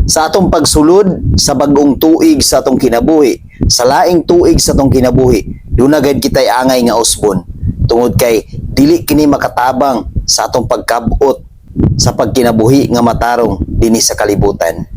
Sa atong pagsulod sa bag-ong tuig sa atong kinabuhi, sa laing tuig sa atong kinabuhi, dunagad kitay angay nga usbon. Tungod kay dili kini makatabang sa atong pagkabot sa pagkinabuhi nga matarong dinhi sa kalibutan.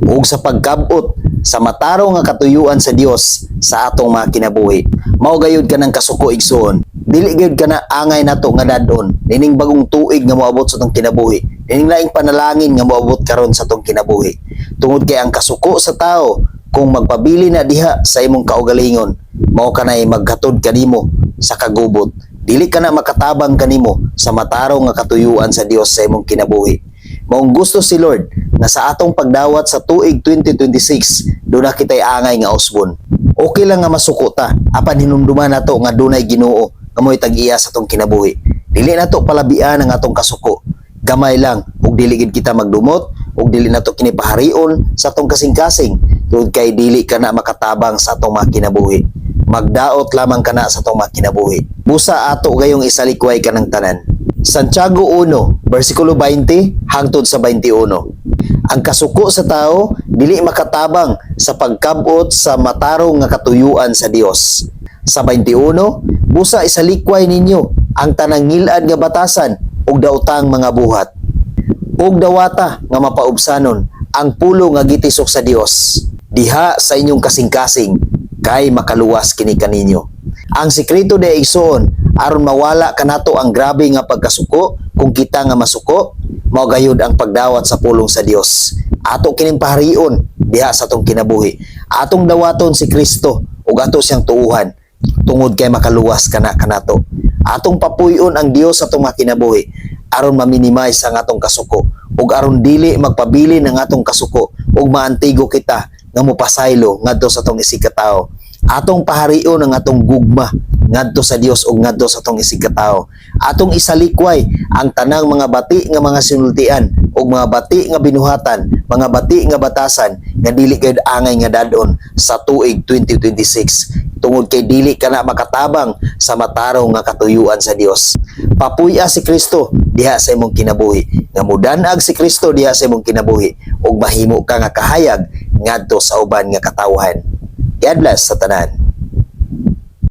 Ug sa pagkabot sa matarong nga katuyuan sa Dios sa atong mga kinabuhi, mao gayud ka ng kasuko igsoon. Dili gayud ka na angay nato nga dadon nining bagong tuig nga moabot sa atong kinabuhi, nining laing panalangin nga moabot karon sa atong kinabuhi. Tungod kay ang kasuko sa tao kung magpabili na diha sa imong kaugalingon, mao kanay maghatod kanimo sa kagubot. Dili ka na makatabang kanimo sa matarong nga katuyuan sa Dios sa imong kinabuhi. Maong gusto si Lord na sa atong pagdawat sa tuig 2026, doon na kitay angay nga usbon. Okay lang nga masuko ta, apan hinumduman nato nga dunay Ginoo nga mo'y tag-iya sa atong kinabuhi. Dili nato palabian ang atong kasuko. Gamay lang, ug dili gid kita magdumot, ug dili nato kini paharion sa atong kasing-kasing, tungod kay dili ka na makatabang sa atong mga kinabuhi. Magdaot lamang kana sa atong mga kinabuhi. Busa ato gayong isalikway kanang tanan. Santiago 1, versikulo 20 hangtod sa 21. Ang kasuko sa tao dili makatabang sa pagkabot sa matarong nga katuyuan sa Dios. Sa 21, busa isalikway ninyo ang tanang ngil-ad nga batasan ug daotang mga buhat. Ug dawata nga mapaubsanon ang pulo nga gitisok sa Dios diha sa inyong kasing-kasing kay makaluwas kini kaninyo. Ang sekreto de igsoon aron mawala kanato ang grabe nga pagkasuko kung kita nga masuko, mao gayud ang pagdawat sa pulong sa Dios. Ato kining paharion diha sa atong kinabuhi. Atong dawaton si Kristo ug ato siyang tuuhan tungod kay makaluwas kanato. Atong papuy-on ang Dios sa atong mga kinabuhi aron ma-minimize ang atong kasuko ug aron dili magpabili ng atong kasuko ug maantigo kita nga mopasaylo ngadto sa atong isigkatawo. Atong paharion ang atong gugma ngadto sa Dios ug ngadto sa atong isigkatawo. Atong isalikway ang tanang mga bati nga mga sinultian ug mga bati nga binuhatan, mga bati nga batasan nga dili gayud angay nga dadon sa tuig 2026 tungod kay dili kana makatabang sa matarong nga katuyuan sa Dios. Papuy-a si Kristo diha sa imong kinabuhi, nga mudan-ag si Kristo diha sa imong kinabuhi ug mahimo ka nga kahayag ngadto sa uban nga katawhan. God bless sa tanan.